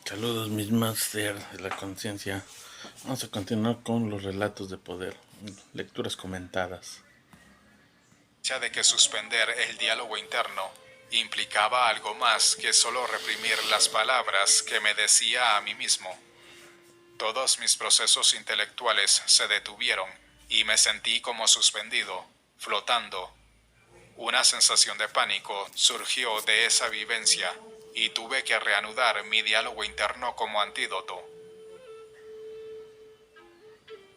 Saludos mis máster de la conciencia. Vamos a continuar con los relatos de poder, lecturas comentadas. De que suspender el diálogo interno implicaba algo más que solo reprimir las palabras que me decía a mí mismo. Todos mis procesos intelectuales se detuvieron y me sentí como suspendido, flotando. Una sensación de pánico surgió de esa vivencia y tuve que reanudar mi diálogo interno como antídoto.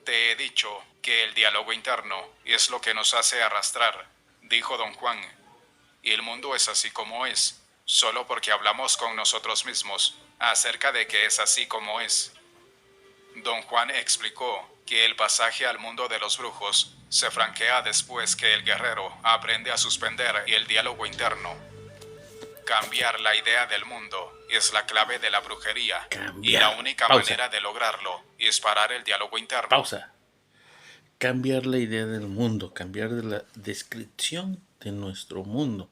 Te he dicho que el diálogo interno es lo que nos hace arrastrar, dijo don Juan. Y el mundo es así como es, solo porque hablamos con nosotros mismos acerca de que es así como es. Don Juan explicó que el pasaje al mundo de los brujos se franquea después que el guerrero aprende a suspender el diálogo interno. Cambiar la idea del mundo es la clave de la brujería y la única manera de lograrlo es parar el diálogo interno. Pausa. Cambiar la idea del mundo, cambiar de la descripción de nuestro mundo.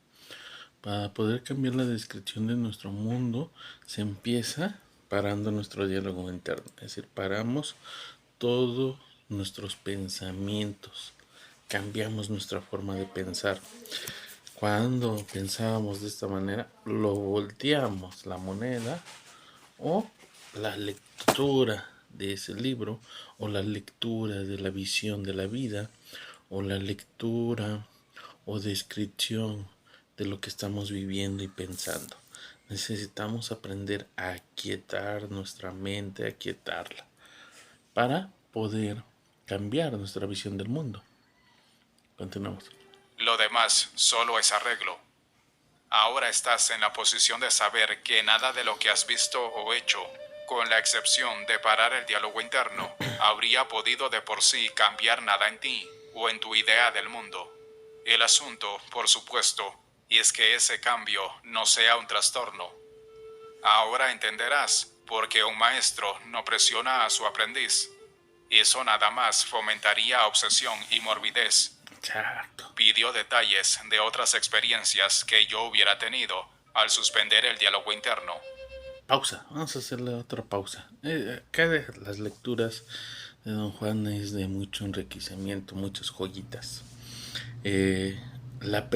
Para poder cambiar la descripción de nuestro mundo, se empieza parando nuestro diálogo interno. Es decir, paramos todos nuestros pensamientos, cambiamos nuestra forma de pensar. Cuando pensábamos de esta manera, lo volteamos la moneda o la lectura de ese libro o la lectura de la visión de la vida o la lectura o descripción de lo que estamos viviendo y pensando. Necesitamos aprender a aquietar nuestra mente, a aquietarla, para poder cambiar nuestra visión del mundo. Continuamos. Lo demás solo es arreglo. Ahora estás en la posición de saber que nada de lo que has visto o hecho, con la excepción de parar el diálogo interno, habría podido de por sí cambiar nada en ti o en tu idea del mundo. El asunto, por supuesto, y es que ese cambio no sea un trastorno. Ahora entenderás por qué un maestro no presiona a su aprendiz. Eso nada más fomentaría obsesión y morbidez. Exacto. Pidió detalles de otras experiencias que yo hubiera tenido al suspender el diálogo interno. Pausa, vamos a hacerle otra pausa. Cada las lecturas de Don Juan es de mucho enriquecimiento, muchas joyitas. La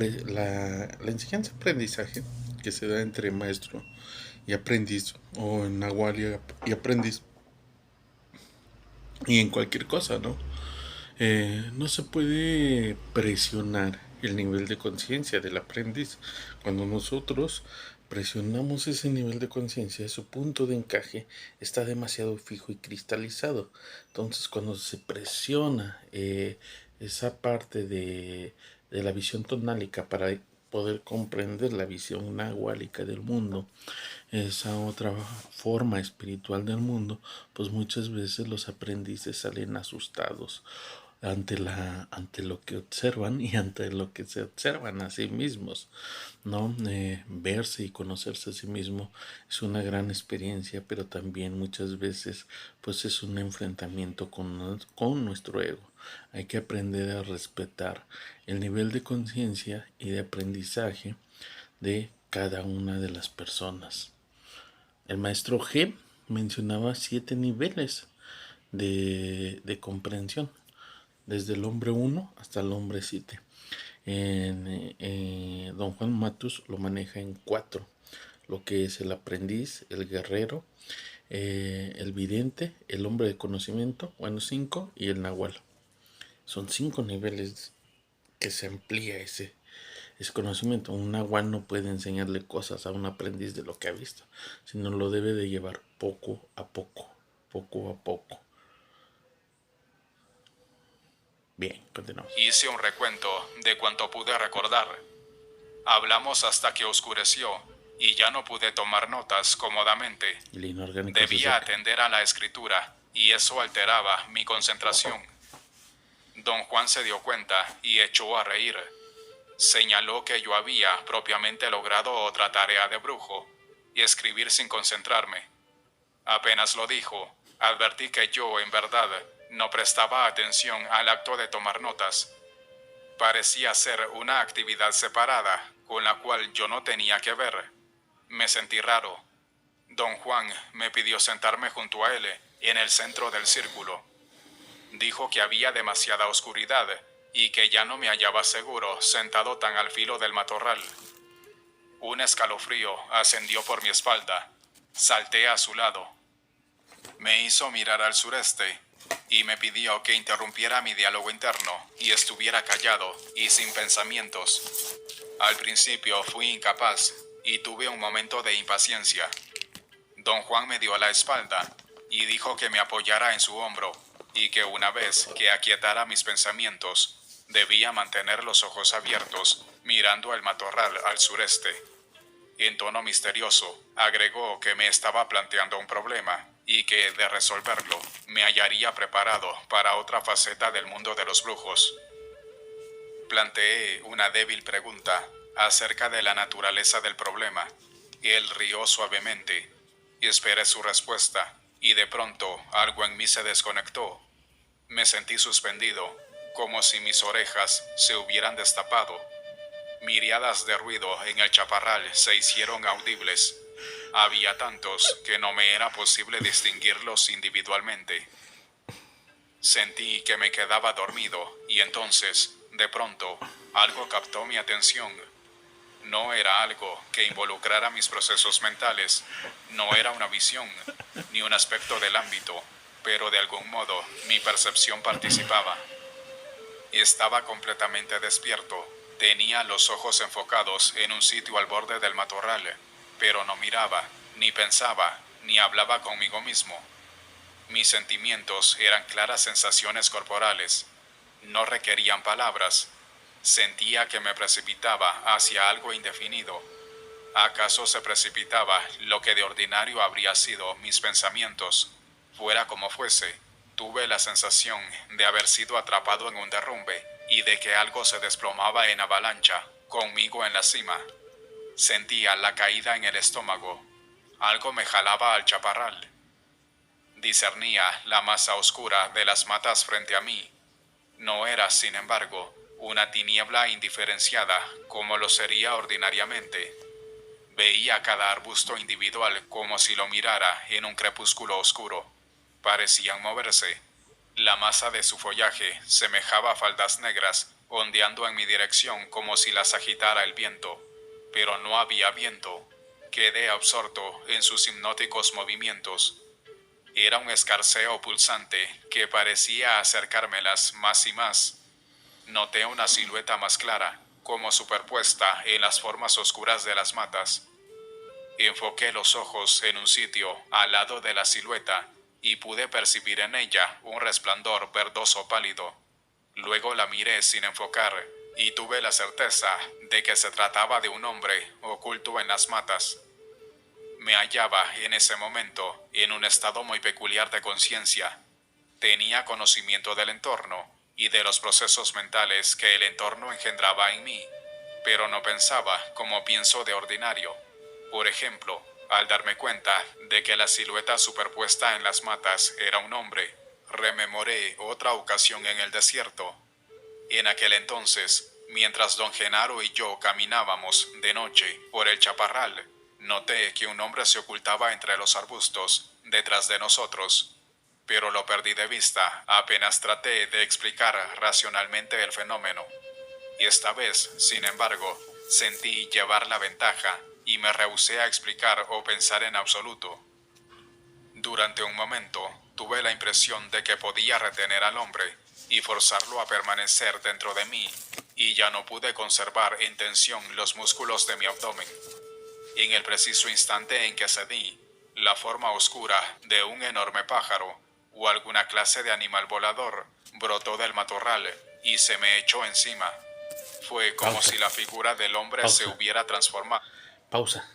enseñanza-aprendizaje que se da entre maestro y aprendiz, o en Nahual y aprendiz, y en cualquier cosa, ¿no? No se puede presionar el nivel de conciencia del aprendiz. Cuando nosotros presionamos ese nivel de conciencia, su punto de encaje está demasiado fijo y cristalizado. Entonces, cuando se presiona esa parte de la visión tonálica para poder comprender la visión nahuálica del mundo, esa otra forma espiritual del mundo, pues muchas veces los aprendices salen asustados ante lo que observan y ante lo que se observan a sí mismos, ¿no? Verse y conocerse a sí mismo es una gran experiencia, pero también muchas veces pues es un enfrentamiento con nuestro ego. Hay que aprender a respetar el nivel de conciencia y de aprendizaje de cada una de las personas. El maestro G mencionaba 7 niveles de comprensión, desde el hombre 1 hasta el hombre 7. Don Juan Matus lo maneja en 4, lo que es el aprendiz, el guerrero, el vidente, el hombre de conocimiento, 5, y el nahual. Son 5 niveles que se amplía ese conocimiento. Un nahual no puede enseñarle cosas a un aprendiz de lo que ha visto, sino lo debe de llevar poco a poco, poco a poco. Bien, continuamos. Hice un recuento de cuanto pude recordar. Hablamos hasta que oscureció y ya no pude tomar notas cómodamente. Debía atender a la escritura y eso alteraba mi concentración. Don Juan se dio cuenta y echó a reír. Señaló que yo había propiamente logrado otra tarea de brujo y escribir sin concentrarme. Apenas lo dijo, advertí que yo, en verdad, no prestaba atención al acto de tomar notas. Parecía ser una actividad separada con la cual yo no tenía que ver. Me sentí raro. Don Juan me pidió sentarme junto a él en el centro del círculo. Dijo que había demasiada oscuridad y que ya no me hallaba seguro sentado tan al filo del matorral. Un escalofrío ascendió por mi espalda. Salté a su lado. Me hizo mirar al sureste y me pidió que interrumpiera mi diálogo interno y estuviera callado y sin pensamientos. Al principio fui incapaz y tuve un momento de impaciencia. Don Juan me dio la espalda y dijo que me apoyara en su hombro y que una vez que aquietara mis pensamientos, debía mantener los ojos abiertos mirando el matorral al sureste. En tono misterioso, agregó que me estaba planteando un problema y que, de resolverlo, me hallaría preparado para otra faceta del mundo de los brujos. Planteé una débil pregunta acerca de la naturaleza del problema. Él rió suavemente. Esperé su respuesta y de pronto algo en mí se desconectó. Me sentí suspendido, como si mis orejas se hubieran destapado. Miriadas de ruido en el chaparral se hicieron audibles. Había tantos que no me era posible distinguirlos individualmente. Sentí que me quedaba dormido y entonces, de pronto, algo captó mi atención. No era algo que involucrara mis procesos mentales, no era una visión, ni un aspecto del ámbito, pero de algún modo mi percepción participaba. Estaba completamente despierto. Tenía los ojos enfocados en un sitio al borde del matorral, pero no miraba, ni pensaba, ni hablaba conmigo mismo. Mis sentimientos eran claras sensaciones corporales. No requerían palabras. Sentía que me precipitaba hacia algo indefinido. ¿Acaso se precipitaba lo que de ordinario habría sido mis pensamientos? Fuera como fuese, tuve la sensación de haber sido atrapado en un derrumbe y de que algo se desplomaba en avalancha, conmigo en la cima. Sentía la caída en el estómago. Algo me jalaba al chaparral. Discernía la masa oscura de las matas frente a mí. No era, sin embargo, una tiniebla indiferenciada como lo sería ordinariamente. Veía cada arbusto individual como si lo mirara en un crepúsculo oscuro. Parecían moverse. La masa de su follaje semejaba faldas negras ondeando en mi dirección como si las agitara el viento. Pero no había viento. Quedé absorto en sus hipnóticos movimientos. Era un escarceo pulsante que parecía acercármelas más y más. Noté una silueta más clara, como superpuesta en las formas oscuras de las matas. Enfoqué los ojos en un sitio al lado de la silueta y pude percibir en ella un resplandor verdoso pálido. Luego la miré sin enfocar y tuve la certeza de que se trataba de un hombre oculto en las matas. Me hallaba en ese momento en un estado muy peculiar de conciencia. Tenía conocimiento del entorno y de los procesos mentales que el entorno engendraba en mí, pero no pensaba como pienso de ordinario. Por ejemplo, al darme cuenta de que la silueta superpuesta en las matas era un hombre, rememoré otra ocasión en el desierto. En aquel entonces, mientras don Genaro y yo caminábamos de noche por el chaparral, noté que un hombre se ocultaba entre los arbustos, detrás de nosotros, pero lo perdí de vista apenas traté de explicar racionalmente el fenómeno. Y esta vez, sin embargo, sentí llevar la ventaja y me rehusé a explicar o pensar en absoluto. Durante un momento, tuve la impresión de que podía retener al hombre y forzarlo a permanecer dentro de mí, y ya no pude conservar en tensión los músculos de mi abdomen. En el preciso instante en que cedí, la forma oscura de un enorme pájaro o alguna clase de animal volador brotó del matorral y se me echó encima. Fue como si la figura del hombre se hubiera transformado. Pausa.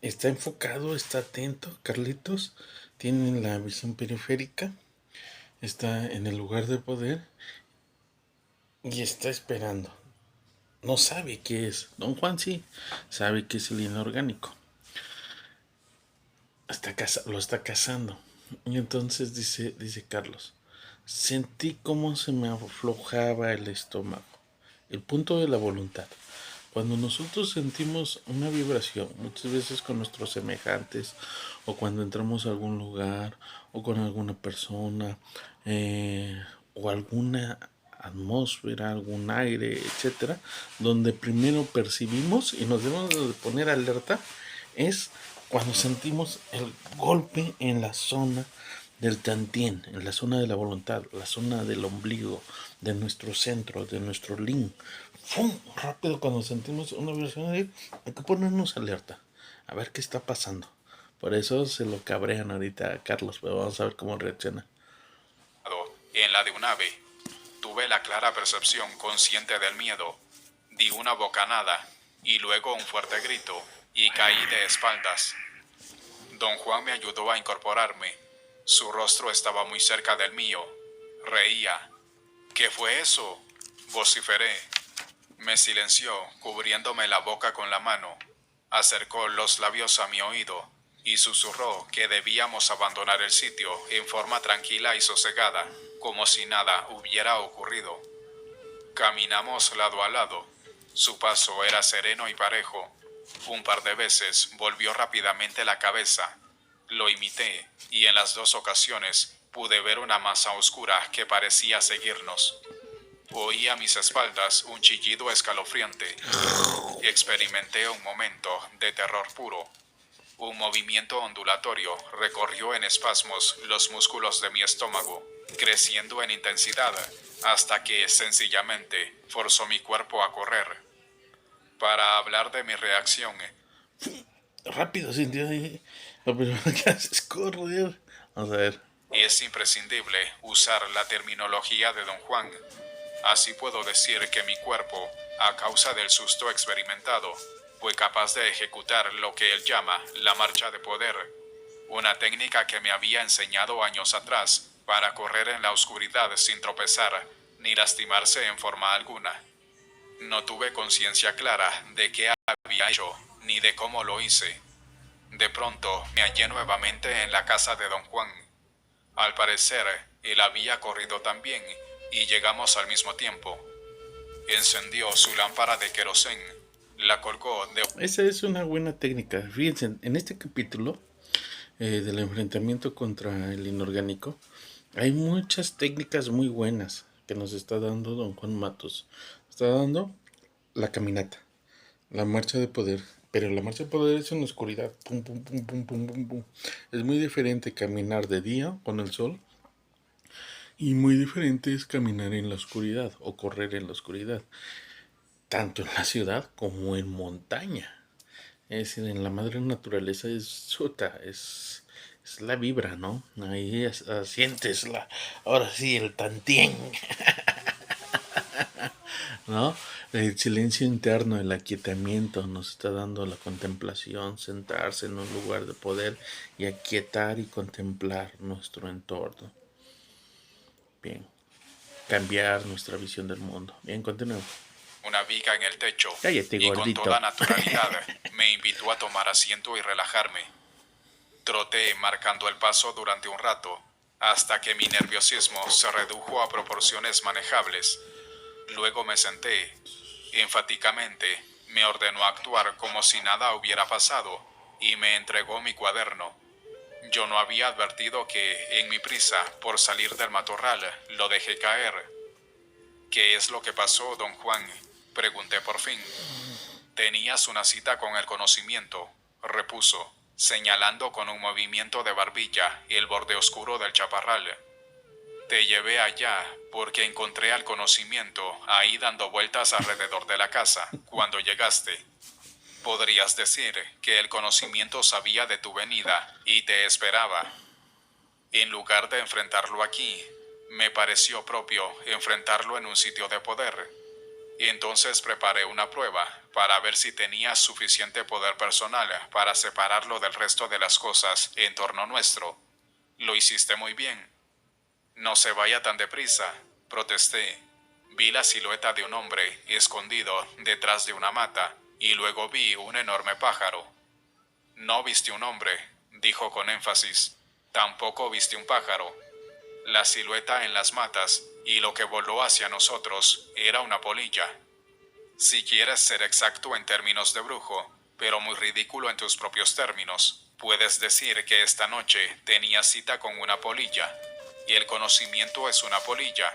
Está enfocado, está atento, Carlitos. Tiene la visión periférica. Está en el lugar de poder. Y está esperando. No sabe qué es. Don Juan sí sabe que es el inorgánico. Lo está cazando. Y entonces dice Carlos, sentí cómo se me aflojaba el estómago. El punto de la voluntad. Cuando nosotros sentimos una vibración, muchas veces con nuestros semejantes, o cuando entramos a algún lugar, o con alguna persona, o alguna atmósfera, algún aire, etcétera, donde primero percibimos y nos debemos de poner alerta, es cuando sentimos el golpe en la zona del tantien, en la zona de la voluntad, la zona del ombligo, de nuestro centro, de nuestro lin. ¡Fum! Rápido, cuando sentimos una vibración, hay que ponernos alerta, a ver qué está pasando. Por eso se lo cabrean ahorita a Carlos, pero vamos a ver cómo reacciona. En la de un ave, tuve la clara percepción consciente del miedo. Di una bocanada y luego un fuerte grito y caí de espaldas. Don Juan me ayudó a incorporarme. Su rostro estaba muy cerca del mío. Reía. ¿Qué fue eso?, vociferé. Me silenció, cubriéndome la boca con la mano. Acercó los labios a mi oído y susurró que debíamos abandonar el sitio en forma tranquila y sosegada, como si nada hubiera ocurrido. Caminamos lado a lado. Su paso era sereno y parejo. Un par de veces volvió rápidamente la cabeza. Lo imité y en las 2 ocasiones pude ver una masa oscura que parecía seguirnos. Oí a mis espaldas un chillido escalofriante. Experimenté un momento de terror puro. Un movimiento ondulatorio recorrió en espasmos los músculos de mi estómago, creciendo en intensidad hasta que sencillamente forzó mi cuerpo a correr. Para hablar de mi reacción, rápido, sintió ahí. Lo primero que hace es correr. Vamos a ver. Es imprescindible usar la terminología de Don Juan. Así puedo decir que mi cuerpo, a causa del susto experimentado, fue capaz de ejecutar lo que él llama la marcha de poder, una técnica que me había enseñado años atrás para correr en la oscuridad sin tropezar ni lastimarse en forma alguna. No tuve conciencia clara de qué había hecho ni de cómo lo hice. De pronto me hallé nuevamente en la casa de Don Juan. Al parecer, él había corrido también y llegamos al mismo tiempo. Encendió su lámpara de querosén, la colgó de... Esa es una buena técnica. Fíjense, en este capítulo del enfrentamiento contra el inorgánico, hay muchas técnicas muy buenas que nos está dando don Juan Matos. Está dando la caminata, la marcha de poder, pero la marcha de poder es en la oscuridad. Pum, pum, pum, pum, pum, pum, pum. Es muy diferente caminar de día con el sol y muy diferente es caminar en la oscuridad o correr en la oscuridad, tanto en la ciudad como en montaña. Es decir, en la madre naturaleza es la vibra, ¿no? Ahí sientes ahora sí, el tantien, ¿no? El silencio interno, el aquietamiento nos está dando la contemplación, sentarse en un lugar de poder y aquietar y contemplar nuestro entorno. Bien, cambiar nuestra visión del mundo. Bien, continuemos. Una viga en el techo. Cállate, y gordito. con toda naturalidad me invitó a tomar asiento y relajarme. Troté marcando el paso durante un rato, hasta que mi nerviosismo se redujo a proporciones manejables. Luego me senté. Enfáticamente me ordenó actuar como si nada hubiera pasado y me entregó mi cuaderno. Yo no había advertido que, en mi prisa por salir del matorral, lo dejé caer. ¿Qué es lo que pasó, don Juan?, pregunté por fin. Tenías una cita con el conocimiento, repuso, señalando con un movimiento de barbilla el borde oscuro del chaparral. Te llevé allá porque encontré al conocimiento ahí dando vueltas alrededor de la casa cuando llegaste. Podrías decir que el conocimiento sabía de tu venida y te esperaba. En lugar de enfrentarlo aquí, me pareció propio enfrentarlo en un sitio de poder. Y entonces preparé una prueba para ver si tenías suficiente poder personal para separarlo del resto de las cosas en torno nuestro. Lo hiciste muy bien. No se vaya tan deprisa, protesté. Vi la silueta de un hombre escondido detrás de una mata y luego vi un enorme pájaro. No viste un hombre, dijo con énfasis. Tampoco viste un pájaro. La silueta en las matas y lo que voló hacia nosotros era una polilla. Si quieres ser exacto en términos de brujo, pero muy ridículo en tus propios términos, puedes decir que esta noche tenías cita con una polilla, y el conocimiento es una polilla.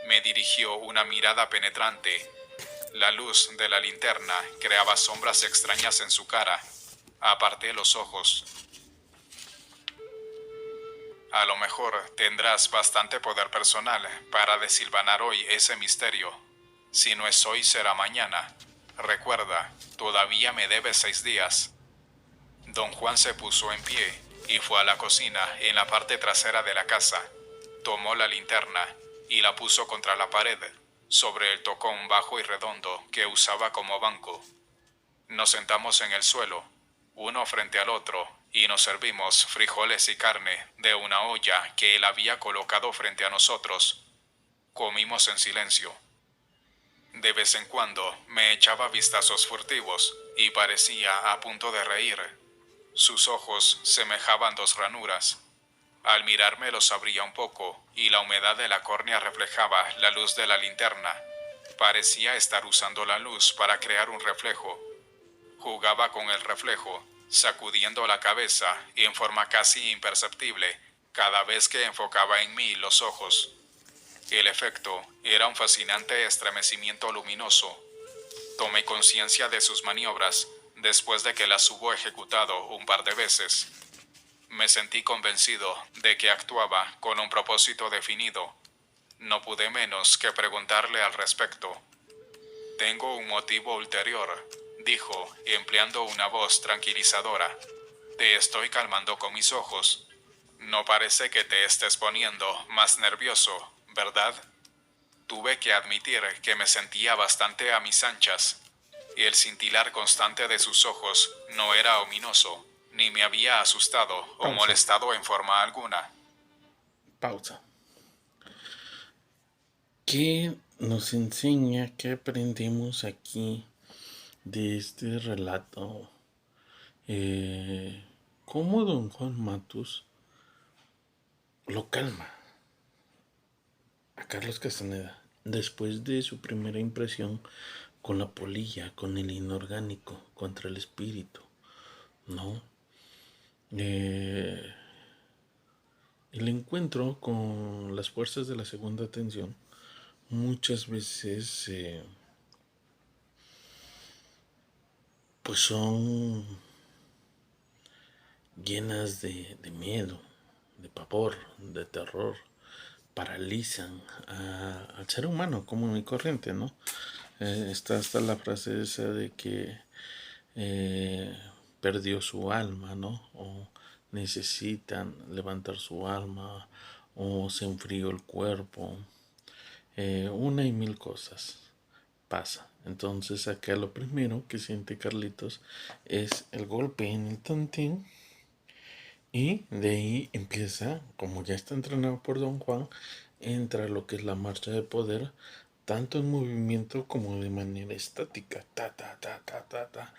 Me dirigió una mirada penetrante. La luz de la linterna creaba sombras extrañas en su cara. Aparté los ojos. A lo mejor tendrás bastante poder personal para desilvanar hoy ese misterio. Si no es hoy, será mañana. Recuerda, todavía me debes 6 días. Don Juan se puso en pie y fue a la cocina en la parte trasera de la casa. Tomó la linterna y la puso contra la pared, sobre el tocón bajo y redondo que usaba como banco. Nos sentamos en el suelo, uno frente al otro, y nos servimos frijoles y carne de una olla que él había colocado frente a nosotros. Comimos en silencio. De vez en cuando me echaba vistazos furtivos y parecía a punto de reír. Sus ojos semejaban 2 ranuras. Al mirarme los abría un poco y la humedad de la córnea reflejaba la luz de la linterna. Parecía estar usando la luz para crear un reflejo. Jugaba con el reflejo, sacudiendo la cabeza y en forma casi imperceptible cada vez que enfocaba en mí los ojos. El efecto era un fascinante estremecimiento luminoso. Tomé conciencia de sus maniobras después de que las hubo ejecutado un par de veces. Me sentí convencido de que actuaba con un propósito definido. No pude menos que preguntarle al respecto. Tengo un motivo ulterior, dijo, empleando una voz tranquilizadora. Te estoy calmando con mis ojos. No parece que te estés poniendo más nervioso, ¿verdad? Tuve que admitir que me sentía bastante a mis anchas. Y el cintilar constante de sus ojos no era ominoso, ni me había asustado o molestado en forma alguna. Pausa. ¿Qué nos enseña, qué aprendemos aquí de este relato? ¿Cómo don Juan Matus lo calma a Carlos Castaneda después de su primera impresión con la polilla, con el inorgánico, contra el espíritu, ¿no? El encuentro con las fuerzas de la segunda tensión muchas veces pues son llenas de miedo, de pavor, de terror, paralizan al ser humano común y corriente, ¿no? Está hasta la frase esa de que perdió su alma, ¿no? O necesitan levantar su alma, o se enfrió el cuerpo, una y mil cosas pasa. Entonces acá lo primero que siente Carlitos es el golpe en el tantín y de ahí empieza, como ya está entrenado por Don Juan, entra lo que es la marcha de poder, tanto en movimiento como de manera estática, ta, ta, ta, ta, ta, ta.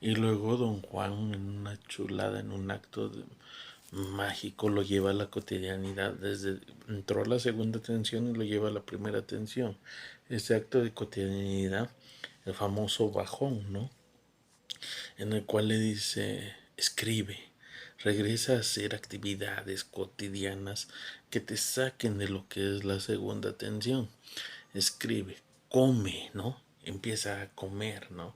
Y luego Don Juan en una chulada, en un acto mágico, lo lleva a la cotidianidad, entró a la segunda tensión y lo lleva a la primera tensión. Ese acto de cotidianidad, el famoso bajón, ¿no? En el cual le dice, escribe, regresa a hacer actividades cotidianas que te saquen de lo que es la segunda tensión. Escribe, come, ¿no? Empieza a comer, ¿no?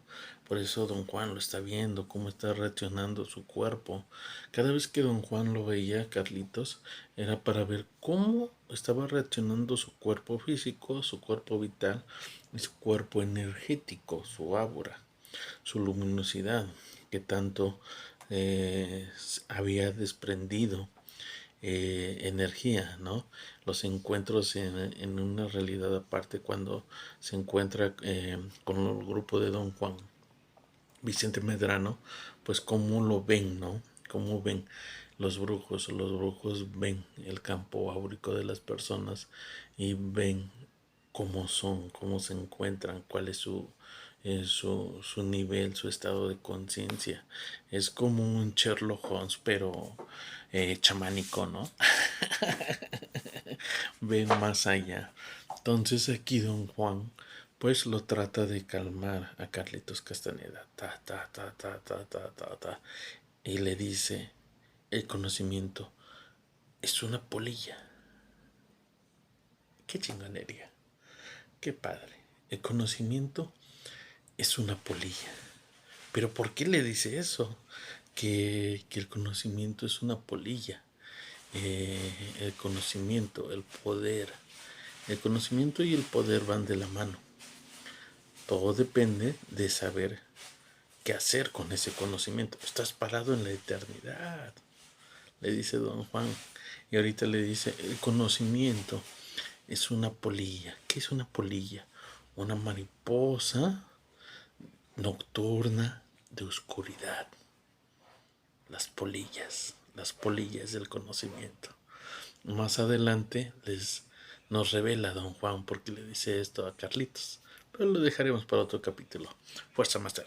Por eso don Juan lo está viendo, cómo está reaccionando su cuerpo. Cada vez que don Juan lo veía, Carlitos, era para ver cómo estaba reaccionando su cuerpo físico, su cuerpo vital y su cuerpo energético, su aura, su luminosidad, que tanto había desprendido energía, ¿no? Los encuentros en una realidad aparte cuando se encuentra con el grupo de don Juan Vicente Medrano, pues cómo lo ven, ¿no? Cómo ven los brujos ven el campo áurico de las personas y ven cómo son, cómo se encuentran, cuál es su nivel, su estado de conciencia. Es como un Sherlock Holmes, pero chamánico, ¿no? Ven más allá. Entonces aquí don Juan pues lo trata de calmar a Carlitos Castañeda. Y le dice, el conocimiento es una polilla. Qué chingonería. Qué padre. El conocimiento es una polilla. Pero ¿por qué le dice eso? Que el conocimiento es una polilla. El conocimiento, el poder. El conocimiento y el poder van de la mano. Todo depende de saber qué hacer con ese conocimiento. Estás parado en la eternidad, le dice don Juan. Y ahorita le dice, el conocimiento es una polilla. ¿Qué es una polilla? Una mariposa nocturna de oscuridad. Las polillas del conocimiento. Más adelante nos revela don Juan porque le dice esto a Carlitos. Pero lo dejaremos para otro capítulo. Fuerza, Master.